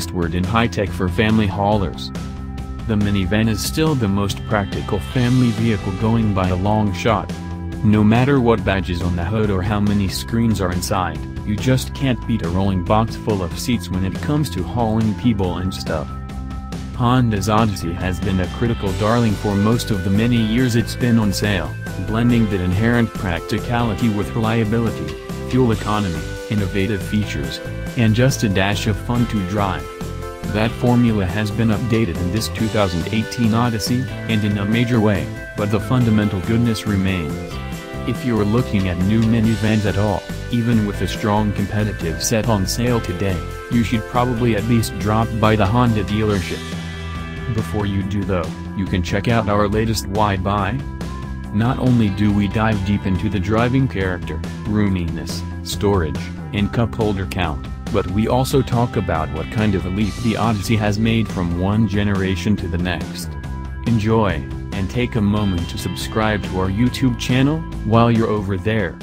latest word in high-tech for family haulers. The minivan is still the most practical family vehicle going by a long shot. No matter what badges on the hood or how many screens are inside, you just can't beat a rolling box full of seats when it comes to hauling people and stuff. Honda's Odyssey has been a critical darling for most of the many years it's been on sale, blending that inherent practicality with reliability, fuel economy, innovative features, and just a dash of fun to drive. That formula has been updated in this 2018 Odyssey, and in a major way, but the fundamental goodness remains. If you're looking at new minivans at all, even with a strong competitive set on sale today, you should probably at least drop by the Honda dealership. Before you do though, you can check out our latest Why Buy. Not only do we dive deep into the driving character, roominess, storage, and cup holder count, but we also talk about what kind of a leap the Odyssey has made from one generation to the next. Enjoy, and take a moment to subscribe to our YouTube channel while you're over there.